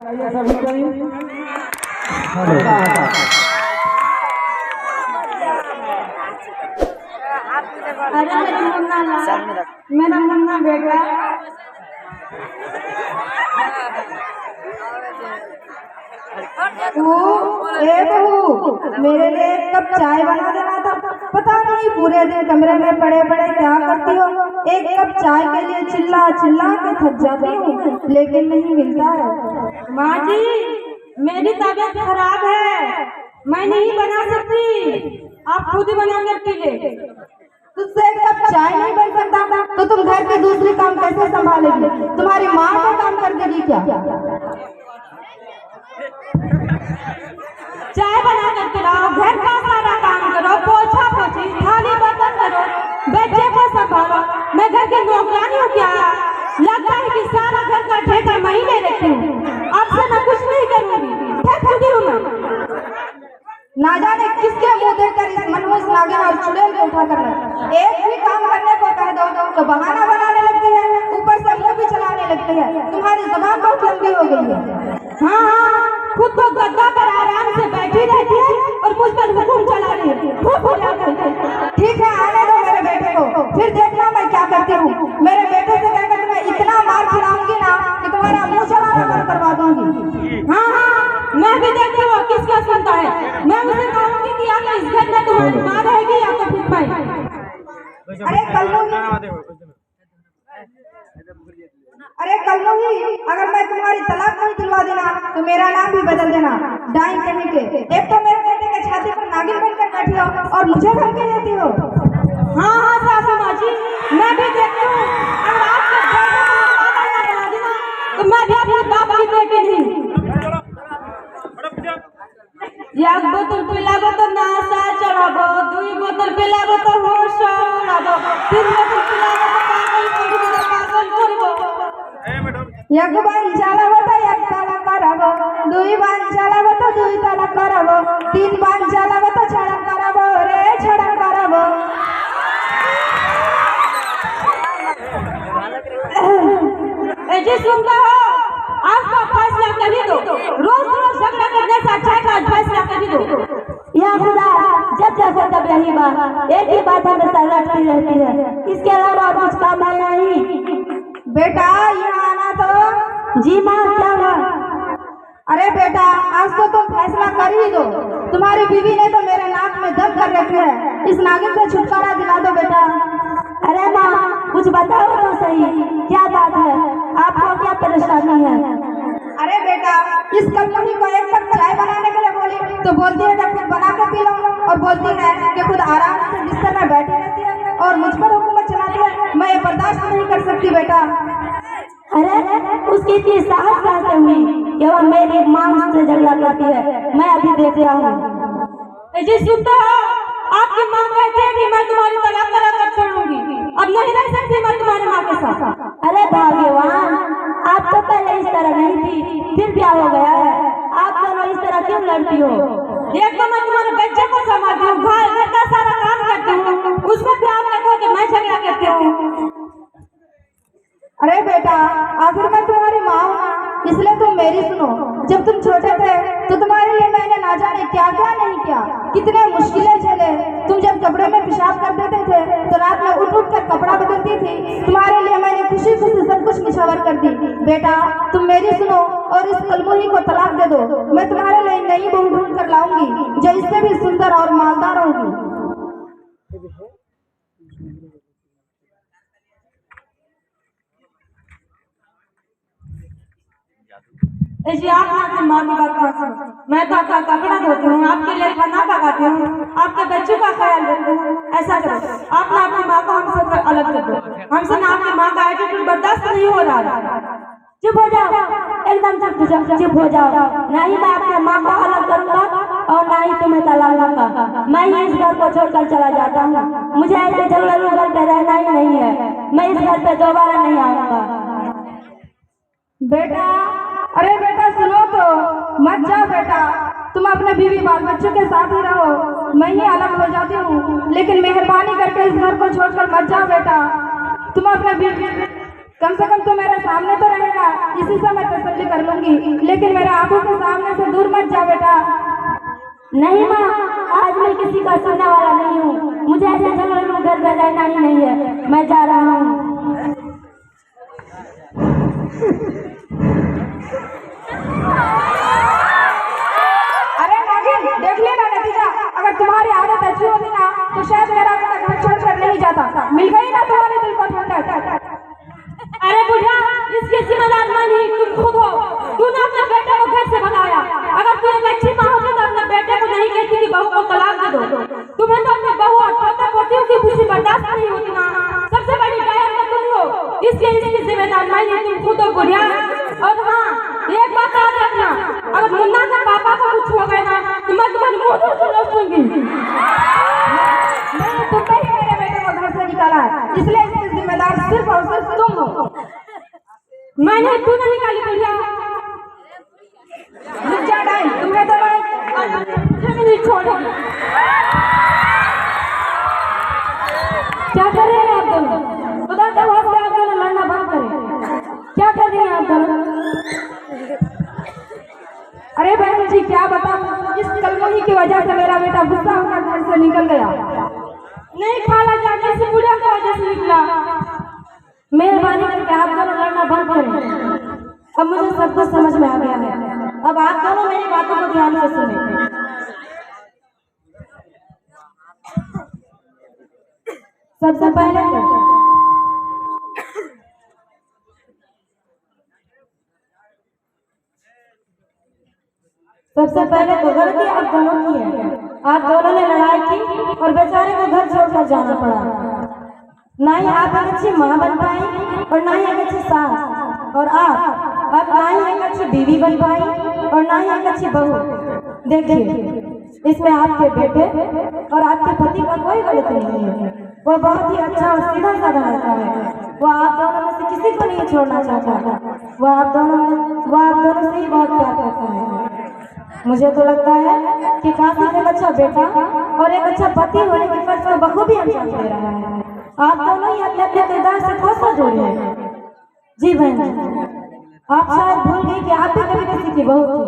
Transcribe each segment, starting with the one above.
मेरा मुन्ना बेटा बहू मेरे लिए एक कप चाय बना देना था। पता नहीं पूरे दिन कमरे में पड़े पड़े क्या करती हो। एक कप चाय के लिए चिल्ला चिल्ला के थक जाती हूँ, लेकिन नहीं मिलता है। माँ जी, मेरी तबीयत खराब है, मैं नहीं बना सकती, आप खुद ही बना कर पी ले। तुझसे एक कप चाय नहीं बन सकता तो तुम घर के दूसरे काम कैसे संभालेगी? तुम्हारी माँ का काम कर देगी क्या? चाय बना कर पिलाओ, घर का सारा काम करो, पोछा पोछी, थाली बर्तन करो, बच्चे को संभालो। मैं घर की नौकरानी हूँ क्या? लगता है कि सारा घर का ठेका मैं ही ले रखी हूँ। अब से मैं कुछ नहीं करूँगी, थक चुकी हूँ मैं। ना जाने किसके मुंह देखकर इस मनहूस नागिन और चुड़ैल को उठा कर एक भी काम करने को कह दो तो बहाना बनाने लगती है, ऊपर से मुंह भी चलाने लगती है। तुम्हारी जुबान बहुत लंबी हो गई है। हाँ, खुद को गद्दा पर आराम से बैठी रहती है और मुझ पर हुक्म चला रही है। ठीक है, आने दो मेरे बेटे को, फिर देखना मैं क्या करती हूँ। मेरे बेटे से कहकर मैं इतना मार खिलाऊंगी ना कि तुम्हारा मुंह चलाना बंद करवा दूंगी। हाँ, मैं भी देखती हूँ किसका सुनता है। मैं उसे कहूँगी कि या तो इस घर में तुम्हारी माँ रहेगी या तो फिर मैं। अरे कल्लूही, अगर मैं तुम्हारी तलाक नहीं दिलवा देना तो मेरा नाम भी बदल देना। डाइन कहीं के, एक तो मेरे बेटे के छाती पर नागिन बनकर बैठी हो और मुझे धमकी देती हो। हाँ सासू माँ जी, मैं भी देखती हूँ। अगर आपके बेटे को बना देना तो मैं भी अपने बाप की बेटी नहीं। एक बोतल पिलाबो तो नासा चढ़ाबो, दुई बोतल पिलाबो तो होश उड़ाबो, तीन बोतल पिलाबो तो पागल करबो। एक बार चलाबो तो एक तलाक कराबो, दुई बार चलाबो तो दुई तलाक कराबो, तीन बार चलाबो तो छड़ा कराबो रे छड़ा कराबो। जी सुनता हो, आज का फैसला कर ही दो। रोज रोज झगड़ा करने से अच्छा है आज फैसला कर ही दो। या खुदा, जब देखो तब यही बात, एक ही बात हमेशा रटती रहती है, इसके अलावा और कुछ काम है नहीं। बेटा यहाँ आना तो। जी माँ, क्या हुआ? अरे बेटा, आज तो तुम फैसला कर ही दो। तुम्हारी बीवी ने तो मेरे नाक में दम कर रखी है, इस नागिन से छुटकारा दिला दो बेटा। अरे माँ, कुछ बताओ तो सही, क्या बात है? आपको क्या परेशानी है? अरे बेटा, इस कल्लूही को एक कप चाय बनाने के लिए बोली तो बोलती है कि खुद बना के पी लो, और बोलती है कि खुद आराम से बिस्तर में बैठी रहती है और मुझ पर हुकूमत चलाती है। मैं ये बर्दाश्त नहीं कर सकती बेटा। अरे उसकी इतनी साहस कैसे हुई कि वह मेरी माँ से झगड़ा करती है? मैं अभी देख रहा हूँ। जी सुनता हो, आपकी माँ कहती है कि मैं तुम्हारी तलाक करा कर छोड़ूंगी, अब नहीं रह सकती मैं तुम्हारी माँ के साथ। अरे भाग्यवान, आप तो पहले इस तरह नहीं थी, फिर क्या हो गया है? आप दोनों इस तरह क्यों लड़ती हो? एक तो मैं तुम्हारे बच्चे को संभालती हूँ, घर का सारा काम करती हूँ, उसको ध्यान रखो कि मैं झगड़ा करती हूँ। अरे बेटा, आखिर मैं तुम्हारी माँ हूँ ना, इसलिए तुम मेरी सुनो। जब तुम छोटे थे तो तुम्हारे लिए मैंने ना जाने क्या क्या नहीं किया, कितने मुश्किलें झेले। तुम जब कपड़े में पेशाब कर देते थे तो रात में उठ उठ कर कपड़ा बदलती थी। तुम्हारे लिए मैंने खुशी खुशी सब कुछ निछावर कर दी। बेटा, तुम मेरी सुनो और इस कल्लूही को तलाक दे दो। मैं तुम्हारे लिए नई बहू ढूंढ कर लाऊंगी जो इससे भी सुंदर और मालदार होगी। जी आप आपकी माँ की बात मत सुनो, मैं तो आपका कपड़ा धोती हूँ, आपके लिए खाना पकाती हूँ, आपके बच्चों का ख्याल रखती हूँ। ऐसा करो, आप ना अपनी माँ को हमसे अलग कर दो। हमसे ना आपकी माँ का एटीट्यूड बर्दाश्त नहीं हो रहा। चुप हो जाओ, एकदम चुप हो जाओ। ना ही मैं अपने माँ को अलग करूँगा और ना ही तुम्हें तलाक दूंगा। मैं ही इस घर को छोड़कर चला जाता हूँ। मुझे ऐसे जंगल उंगल पे रहना ही नहीं है। मैं इस घर पे दोबारा नहीं आऊंगा। बेटा, अरे बेटा सुनो तो, मत जाओ बेटा। तुम अपने बीवी बाल बच्चों के साथ ही रहो, मैं ही अलग हो जाती हूँ, लेकिन मेहरबानी करके इस घर को छोड़कर मत जाओ बेटा। तुम अपने बीवी कम से कम तो मेरे सामने तो रहेगा, इसी से मैं तसल्ली कर लूंगी, लेकिन मेरे आंखों के सामने से दूर मत जा बेटा। नहीं माँ, आज मैं किसी का सुनने वाला नहीं हूँ। मुझे ऐसे जंगल में घर में रहना ही नहीं है। मैं जा रहा हूँ। अरे नागिन, देख लेना नतीजा। अगर तुम्हारी आदत अच्छी होती ना तो शायद मेरा बेटा घर छोड़कर नहीं जाता। मिल गई ना तुम्हारे दिल को ठंडक। अरे बुढ़िया, इसके जिम्मेदार मैं नहीं, तुम खुद हो। तूने अपने बेटे को घर से भगाया। अगर तू एक अच्छी माँ होती तो अपने बेटे को नहीं कहती कि बहू को तलाक दे दो। तुम्हें तो अपने बहू और पोते पोतियों की खुशी बर्दाश्त नहीं होती ना। सबसे बड़ी डायन तो तुम हो, इसलिए इसकी जिम्मेदार मैं नहीं, तुम खुद हो बुढ़िया। और हाँ, एक बात याद रखना, अगर मुन्ना के पापा को कुछ हो गया ना तो मैं तुम्हारे मुंह से लौटूंगी। तुमने ही मेरे बेटे को घर से निकाला है, इसलिए इसकी जिम्मेदार सिर्फ और सिर्फ तुम हो। मैंने तू नहीं निकाली बुढ़िया। रुक जा डाइन, तुम्हें तो मैं नहीं छोड़ूंगी। क्या कर रहे हैं आप दोनों? खुदा के वास्ते आप दोनों लड़ना बंद करें। क्या कर रही हैं आप दोनों? अरे बहन जी, क्या बताऊं, इस कलमोही की वजह से मेरा बेटा गुस्सा होकर घर से निकल गया। नहीं खाला जाके से बुढ़िया की वजह से निकला। मेहरबानी करके आप दोनों लड़ना बंद करें। अब मुझे सब कुछ समझ में आ गया है। अब आप दोनों मेरी बातों को ध्यान से सुनें। सबसे पहले तो गलती आप दोनों की है। आप दोनों ने लड़ाई की और बेचारे को घर छोड़कर जाना पड़ा। ना ही आप एक अच्छी माँ बन पाई और ना ही एक अच्छी सास, और आप ना ही एक अच्छी बीवी बन पाई और ना ही एक अच्छी बहू। देखिए, इसमें आपके बेटे और आपके पति का कोई गलती नहीं है। वो बहुत ही अच्छा और सीधा साधा रहता है। वो आप दोनों में से किसी को नहीं छोड़ना चाहता। वो आप दोनों से ही बहुत प्यार करता है। मुझे तो लगता है कि काफी एक अच्छा बेटा और एक अच्छा पति होने की फर्ज को बखूबी अंजाम दे रहा है। आप दोनों ही अपने अपने किरदार से कोसा दूर हैं। जी बहन, आप शायद भूल गई कि आप भी कभी किसी की बहू थी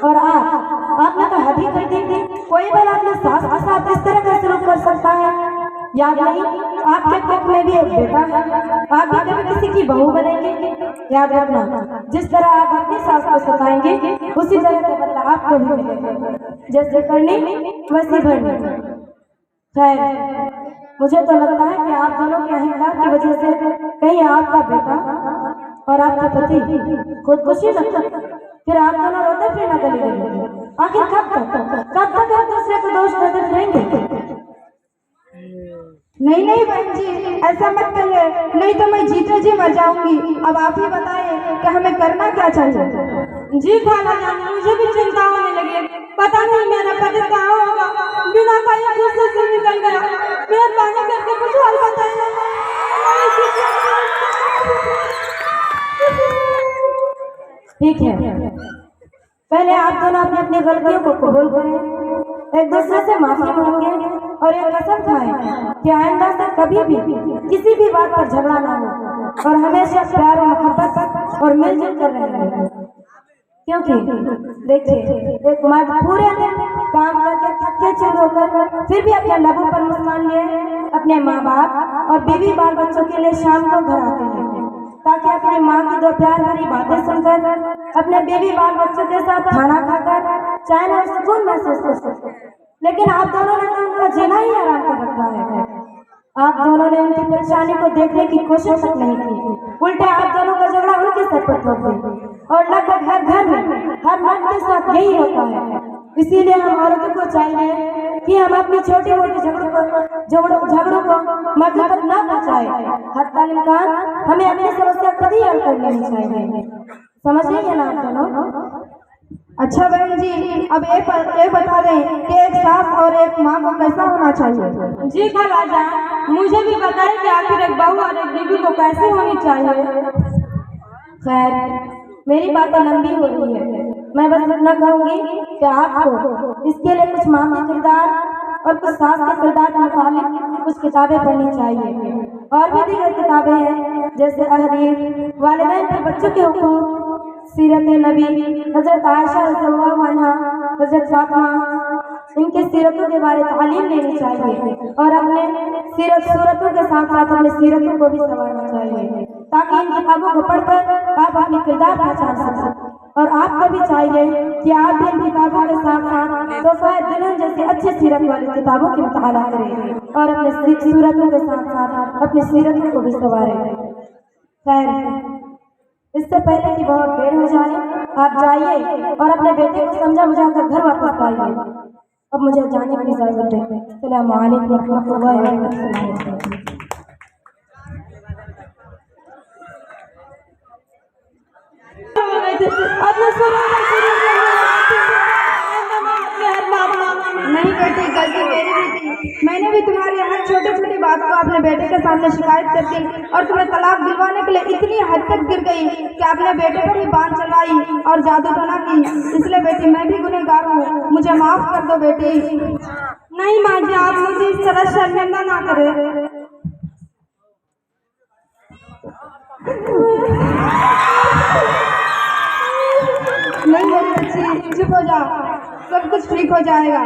और आपने तो हद ही कर दी। कोई बार अपने सास के साथ इस तरह का सलूक कर सकता है? याद नहीं, आपके पेट में भी एक बेटा है। आप भी कभी किसी की बहू बनेंगे। याद रखना, जिस तरह आप अपनी सास को सताएंगे उसी तरह का बदला आपको भी मिलेगा। जैसे करनी वैसी भरनी। खैर, मुझे तो लगता है कि आप दोनों के अहंकार की वजह से कहीं आपका बेटा और आपके पति खुदकुशी न कर, फिर आप दोनों रोते फिर न गली गली। आखिर कब तक एक दूसरे को दोष देते फिरेंगे? नहीं नहीं बहन जी, ऐसा मत कहिए, नहीं तो मैं जीते जी मर जाऊंगी। अब आप ही बताएं कि हमें करना क्या चाहिए। जी खाला जान, मुझे भी चिंता होने लगी है। पता नहीं मेरा पति कहाँ होगा, बिना कहीं गुस्से से निकल गया। मेहरबानी करके कुछ हल बताइए। ठीक है, पहले आप दोनों अपनी अपनी गलतियों को कबूल करें, एक दूसरे से माफी मांगे और एक कसम खाएं कि आइंदा से कभी भी किसी भी बात पर झगड़ा ना हो और हमेशा प्यार और मोहब्बत और मिलजुल कर रहेंगे। क्योंकि देखिए, एक मर्द पूरे दिन काम करके थके चुर होकर फिर भी अपने लबों पर मुस्कान लिए अपने माँ बाप और बीवी बाल बच्चों के लिए शाम को घर आते हैं ताकि अपनी माँ की दो प्यार भरी बातें सुनकर अपने बीवी बाल बच्चों के साथ खाना खाकर चैन और सुकून महसूस कर सके। लेकिन आप दोनों ने तो उनका जीना ही आराम कर रखा है। आप दोनों ने उनकी परेशानी को देखने की कोशिश तक नहीं की। उल्टे आप दोनों का झगड़ा उनके सर पर थोप गई और लगभग हर घर में हर मर्द के साथ यही होता है। इसीलिए हम औरतों को चाहिए कि हम अपनी छोटी मोटी झगड़ों को मर्दों तक न पहुँचाए। हत्ता इम्कान हमें अपनी समस्या खुद ही हल कर लेनी चाहिए। समझ रही है ना आप दोनों? अच्छा बहन जी, अब ये बता दें कि एक सास और एक माँ को कैसा होना चाहिए। जी खाला जान, मुझे भी बताएं कि आखिर एक बहू और एक बीवी को कैसे होनी चाहिए। खैर, मेरी बातें लंबी हो रही है, मैं बस इतना कहूँगी कि आपको इसके लिए कुछ माँ के किरदार और कुछ सास के किरदार के मुताबिक कुछ किताबें पढ़नी चाहिए। और भी दीगर किताबें हैं जैसे अहदीस, वालिदैन पर बच्चों के हुकूक, सीरत नबी, हजरत आयशा रज़ियल्लाहु अन्हा, हजरत फातिमा, इनके सीरतों के बारे में तालीम लेनी चाहिए और अपने सूरतों के साथ साथ अपने सीरतों को भी संवारना चाहिए ताकि इन किताबों को पढ़कर आप अपने किरदार पहचान सकें। और आपको भी चाहिए कि आप भी इन किताबों के साथ साथ तोहफा दुल्हन जैसी अच्छी सीरत वाली किताबों की मुताला करें और अपने सूरतों के साथ साथ अपनी सीरतों को भी संवारें। खैर, इससे पहले कि बहुत देर हो जाए, आप जाइए और अपने बेटे को समझा बुझाकर घर वापस आइए। अब मुझे जाने की इजाजत दें। अस्सलामु अलैकुम वरहमतुल्लाहि वबरकातुहू। नहीं बेटी, गलती मेरी भी थी। मैंने भी तुम्हारी हर छोटी छोटी बात को अपने बेटे के सामने शिकायत कर दी और तुम्हें तलाक दिलवाने के लिए इतनी हद तक गिर गई कि अपने बेटे पर ही बांध चलाई और जादू टोना की। इसलिए बेटी, मैं भी गुनहगार हूँ, मुझे माफ कर दो बेटी। नहीं माँ जी, आप मुझे इस तरह शर्मिंदा ना करें। नहीं मेरी बच्ची, चुप हो जाओ, सब कुछ ठीक हो जाएगा।